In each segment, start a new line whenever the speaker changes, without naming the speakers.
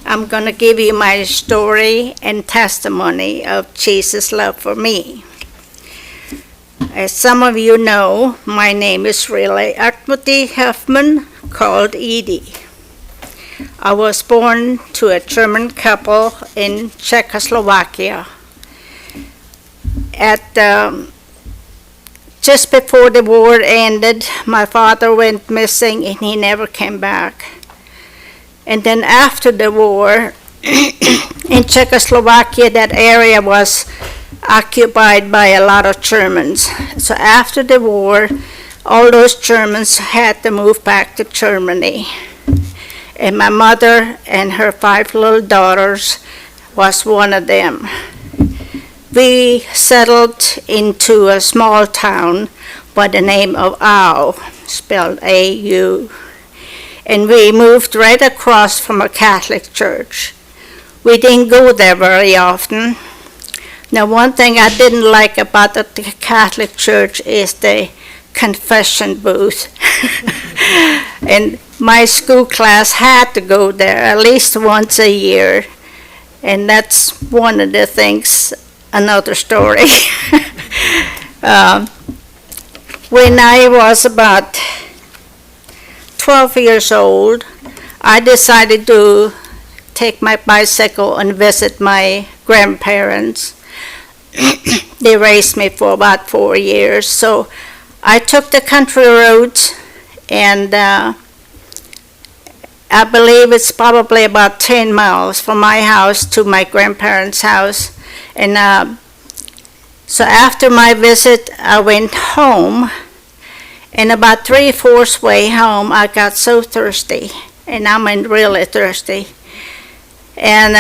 I'm going to give you my story and testimony of Jesus' love for me. As some of you know, my name is really Edie Huffman, called Edie. I was born to a German couple in Czechoslovakia. Just before the war ended, my father went missing and he never came back. And then after the war, in Czechoslovakia, that area was occupied by a lot of Germans. So after the war, all those Germans had to move back to Germany. And my mother and her 5 little daughters was one of them. We settled into a small town by the name of Au, spelled A-U. And we moved right across from a Catholic church. We didn't go there very often. Now, one thing I didn't like about the Catholic church is the confession booth. And my school class had to go there at least once a year. And that's one of the things, another story. When I was about 12 years old, I decided to take my bicycle and visit my grandparents. They raised me for about 4 years, so I took the country roads, and I believe it's probably about 10 miles from my house to my grandparents' house. And so after my visit, I went home, and about 3/4 way home, I got so thirsty, and I mean really thirsty. And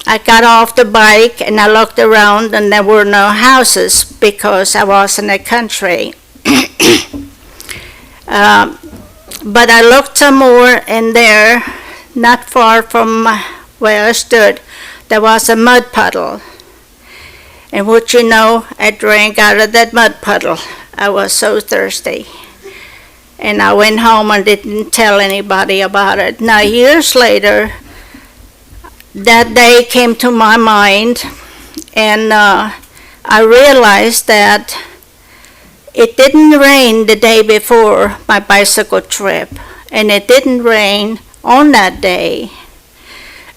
I got off the bike and I looked around, and there were no houses because I was in the country. But I looked some more, and there, not far from where I stood, there was a mud puddle. And would you know, I drank out of that mud puddle. I was so thirsty. And I went home and didn't tell anybody about it. Now, years later, that day came to my mind, and I realized that it didn't rain the day before my bicycle trip, and it didn't rain on that day.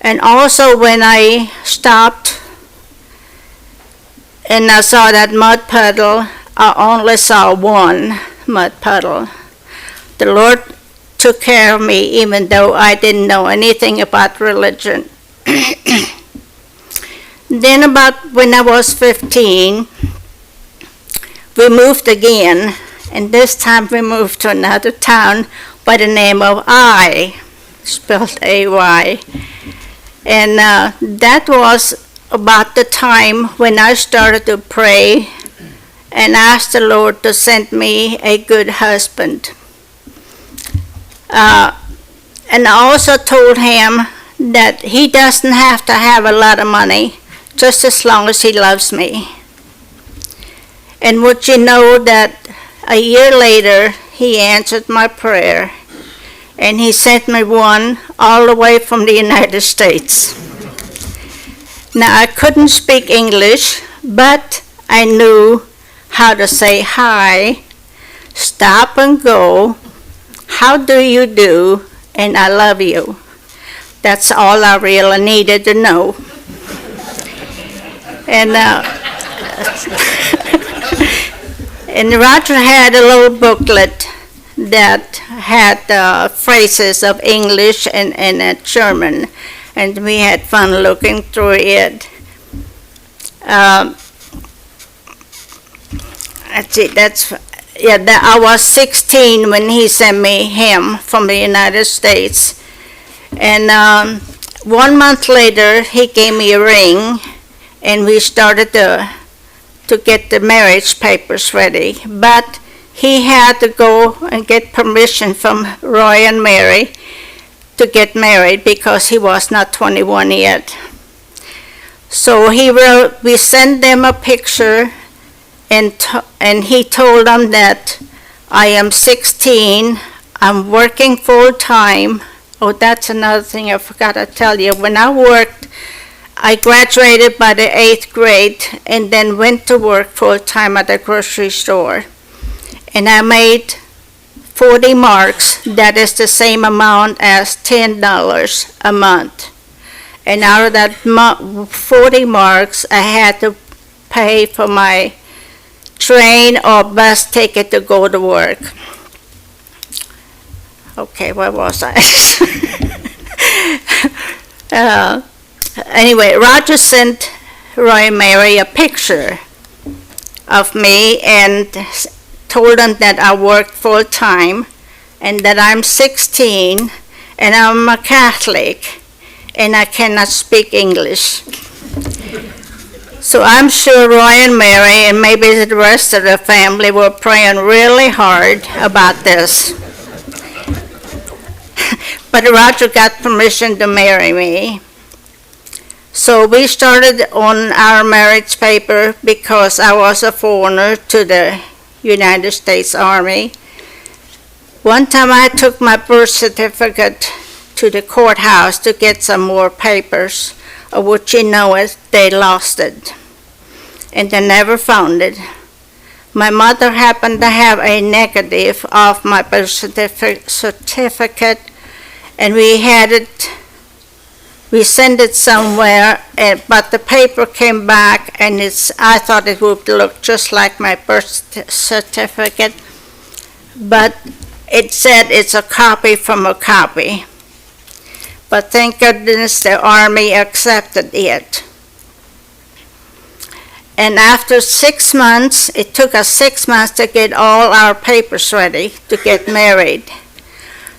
And also when I stopped and I saw that mud puddle, I only saw one mud puddle. The Lord took care of me even though I didn't know anything about religion. Then about when I was 15, we moved again, and this time we moved to another town by the name of I, spelled A-Y. And that was about the time when I started to pray and ask the Lord to send me a good husband. And I also told him that he doesn't have to have a lot of money, just as long as he loves me. And would you know that a year later, he answered my prayer, and he sent me one all the way from the United States. Now, I couldn't speak English, but I knew how to say hi, stop and go, how do you do, and I love you. That's all I really needed to know. And and Roger had a little booklet that had phrases of English and German, and we had fun looking through it. Let's see, I was 16 when he sent me him from the United States. And 1 month later, he gave me a ring, and we started to get the marriage papers ready. But he had to go and get permission from Roy and Mary to get married because he was not 21 yet. So we sent them a picture, and he told them that I am 16, I'm working full time Oh, that's another thing I forgot to tell you. When I graduated by the 8th grade and then went to work full-time at a grocery store. And I made 40 marks. That is the same amount as $10 a month. And out of that 40 marks, I had to pay for my train or bus ticket to go to work. Okay, where was I? Anyway, Roger sent Roy and Mary a picture of me and told them that I worked full-time and that I'm 16 and I'm a Catholic and I cannot speak English. So I'm sure Roy and Mary and maybe the rest of the family were praying really hard about this. But Roger got permission to marry me. So we started on our marriage paper because I was a foreigner to the United States Army. One time I took my birth certificate to the courthouse to get some more papers, of which you know it, they lost it. And they never found it. My mother happened to have a negative of my birth certificate, and we sent it somewhere, but the paper came back, and I thought it would look just like my birth certificate, but it said it's a copy from a copy. But thank goodness the Army accepted it. And after 6 months, it took us 6 months to get all our papers ready to get married.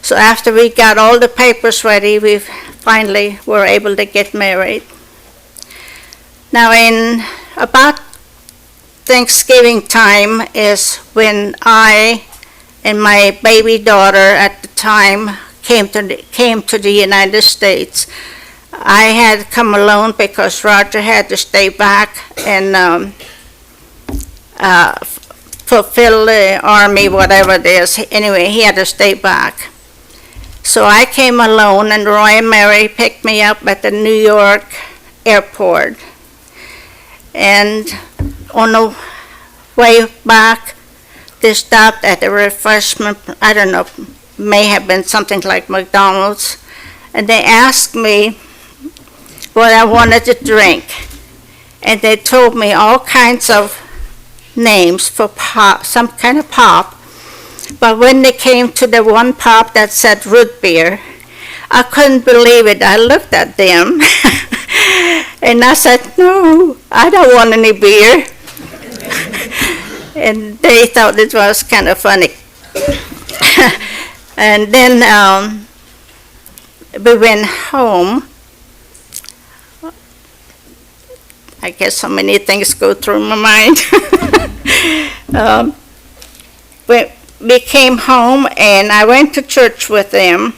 So after we got all the papers ready, we finally were able to get married. Now in about Thanksgiving time is when I and my baby daughter at the time came to the United States. I had come alone because Roger had to stay back and fulfill the Army, whatever it is. Anyway, he had to stay back. So I came alone, and Roy and Mary picked me up at the New York airport. And on the way back, they stopped at a refreshment, I don't know, may have been something like McDonald's, and they asked me what I wanted to drink. And they told me all kinds of names for pop, some kind of pop. But when they came to the one pop that said root beer, I couldn't believe it. I looked at them and I said, no, I don't want any beer. And they thought it was kind of funny. And then we went home. I guess so many things go through my mind. We came home and I went to church with them.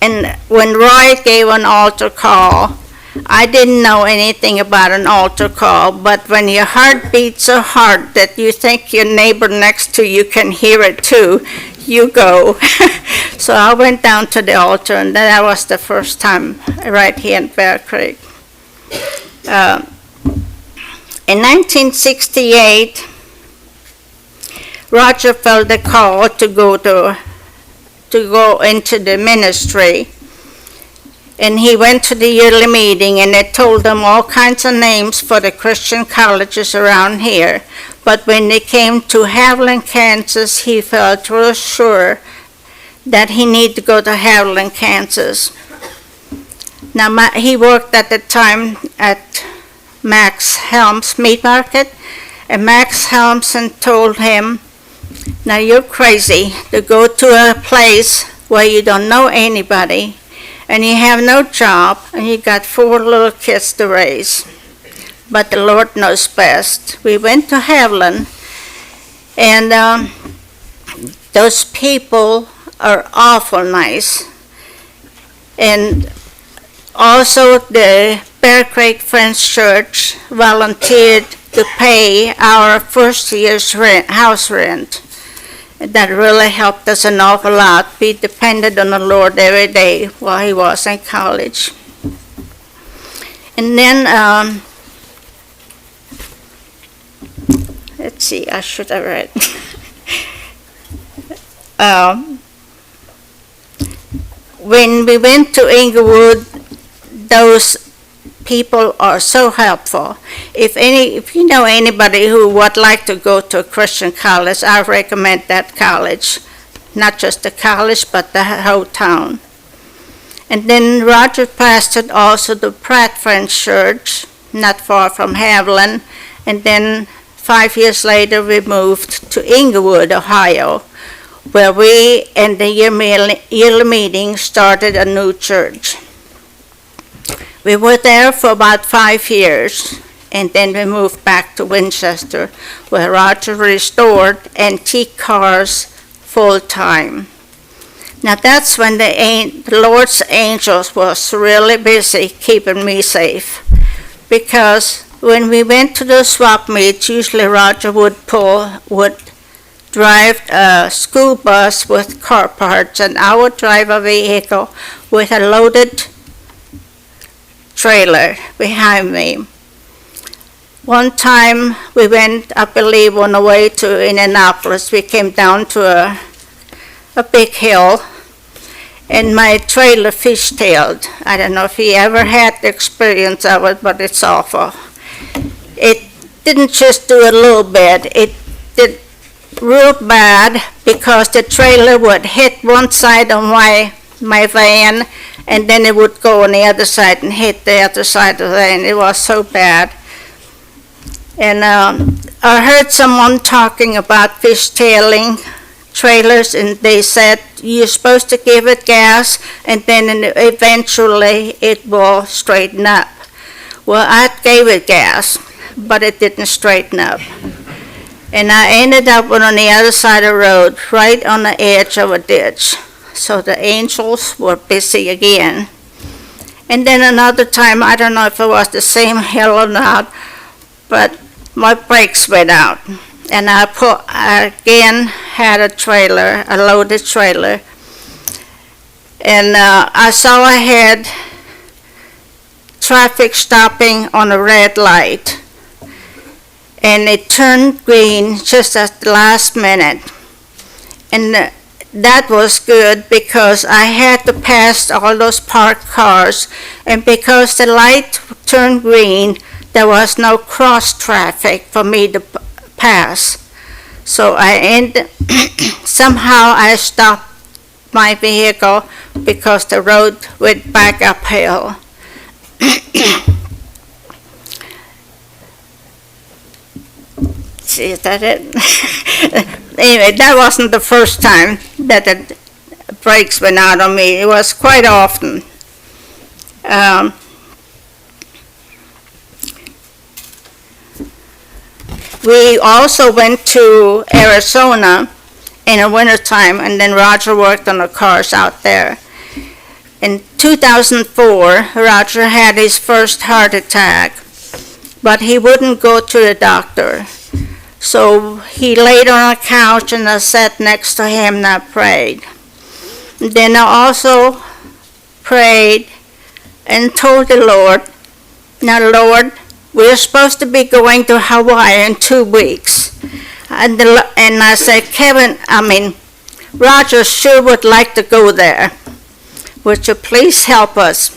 And when Roy gave an altar call, I didn't know anything about an altar call, but when your heart beats so hard that you think your neighbor next to you can hear it too, you go. So I went down to the altar, and that was the first time right here in Bear Creek. In 1968, Roger felt the call to go into the ministry. And he went to the yearly meeting, and they told him all kinds of names for the Christian colleges around here. But when they came to Haviland, Kansas, he felt real sure that he needed to go to Haviland, Kansas. Now, he worked at the time at Max Helms Meat Market, and Max Helmson told him, now you're crazy to go to a place where you don't know anybody, and you have no job, and you got 4 little kids to raise. But the Lord knows best. We went to Haviland, and those people are awful nice. And also the Bear Creek Friends Church volunteered to pay our first year's house rent. That really helped us an awful lot. We depended on the Lord every day while he was in college. And then, let's see, I should have read. When we went to Inglewood, those people are so helpful. If you know anybody who would like to go to a Christian college, I recommend that college. Not just the college, but the whole town. And then Roger pastored also the Pratt Friends Church, not far from Haviland. And then 5 years later, we moved to Inglewood, Ohio, where we, in the yearly meeting, started a new church. We were there for about 5 years, and then we moved back to Winchester, where Roger restored antique cars full-time. Now that's when the Lord's angels was really busy keeping me safe, because when we went to the swap meets, usually Roger would drive a school bus with car parts, and I would drive a vehicle with a loaded trailer behind me. One time we went, I believe, on the way to Indianapolis. We came down to a big hill, and my trailer fishtailed. I don't know if you ever had the experience of it, but it's awful. It didn't just do a little bit. It did real bad, because the trailer would hit one side of my van, and then it would go on the other side and hit the other side of the van. It was so bad. And I heard someone talking about fishtailing trailers, and they said you're supposed to give it gas, and then eventually it will straighten up. Well, I gave it gas, but it didn't straighten up. And I ended up on the other side of the road, right on the edge of a ditch. So the angels were busy again. And then another time, I don't know if it was the same hill or not, but my brakes went out. And I again had a trailer, a loaded trailer. And I saw ahead traffic stopping on a red light. And it turned green just at the last minute. And that was good, because I had to pass all those parked cars, and because the light turned green, there was no cross traffic for me to pass. So somehow I stopped my vehicle because the road went back uphill. See, is that it? Anyway, that wasn't the first time that the brakes went out on me. It was quite often. We also went to Arizona in the wintertime, and then Roger worked on the cars out there. In 2004, Roger had his first heart attack, but he wouldn't go to the doctor. So he laid on a couch, and I sat next to him and I prayed. And then I also prayed and told the Lord, now Lord, we're supposed to be going to Hawaii in 2 weeks. And I said, Roger sure would like to go there. Would you please help us?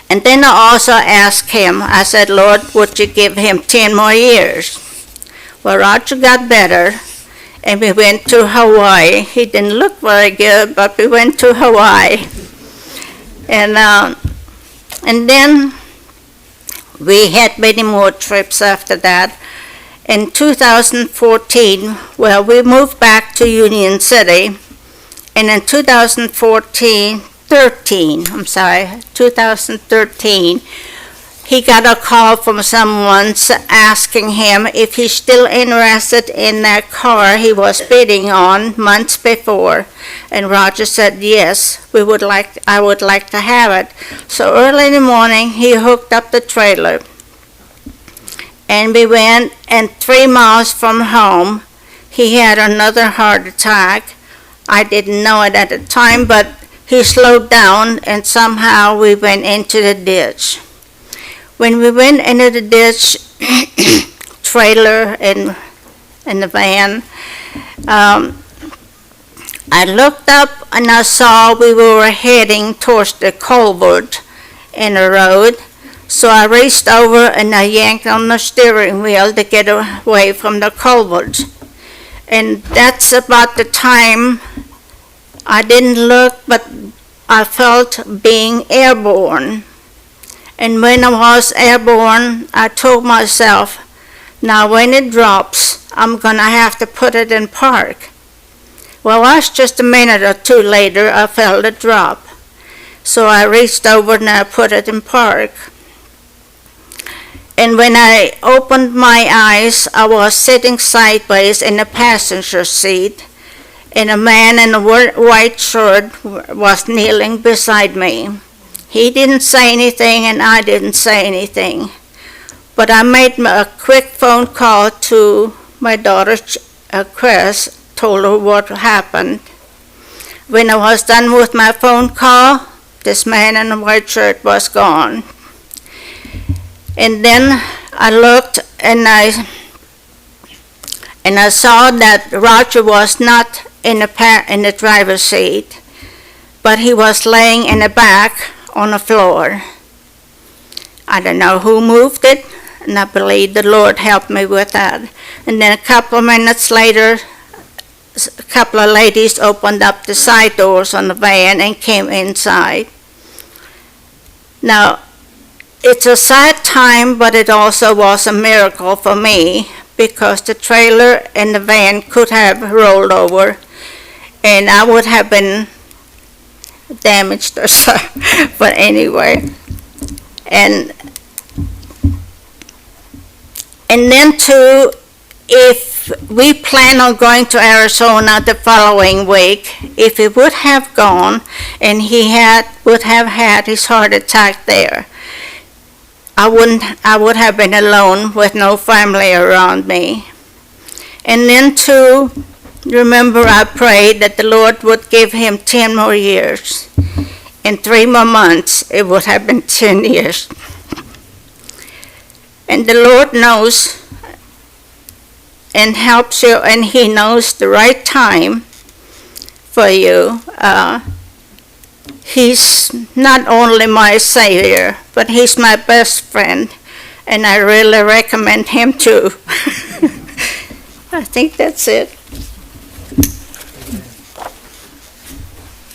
And then I also asked him, I said, Lord, would you give him 10 more years? Well, Roger got better, and we went to Hawaii. He didn't look very good, but we went to Hawaii. And then we had many more trips after that. In 2014, we moved back to Union City, and in 2013, he got a call from someone asking him if he's still interested in that car he was bidding on months before. And Roger said, yes, I would like to have it. So early in the morning, he hooked up the trailer. And we went, and 3 miles from home, he had another heart attack. I didn't know it at the time, but he slowed down and somehow we went into the ditch. When we went into the ditch, trailer and the van, I looked up and I saw we were heading towards the culvert in the road. So I reached over and I yanked on the steering wheel to get away from the culvert. And that's about the time I didn't look, but I felt being airborne. And when I was airborne, I told myself, now when it drops, I'm going to have to put it in park. Well, that's just a minute or two later, I felt it drop. So I reached over and I put it in park. And when I opened my eyes, I was sitting sideways in the passenger seat, and a man in a white shirt was kneeling beside me. He didn't say anything, and I didn't say anything. But I made a quick phone call to my daughter, Chris, told her what happened. When I was done with my phone call, this man in the white shirt was gone. And then I looked and I saw that Roger was not in the driver's seat, but he was laying in the back on the floor. I don't know who moved it, and I believe the Lord helped me with that. And then a couple of minutes later, a couple of ladies opened up the side doors on the van and came inside. Now, it's a sad time, but it also was a miracle for me because the trailer and the van could have rolled over and I would have been damaged or so. But anyway, and then too, if we plan on going to Arizona the following week, if he would have gone and would have had his heart attack there, I would have been alone with no family around me. And then too, remember I prayed that the Lord would give him 10 more years. In 3 more months, it would have been 10 years. And the Lord knows and helps you, and he knows the right time for you. He's not only my savior, but he's my best friend, and I really recommend him too. I think that's it.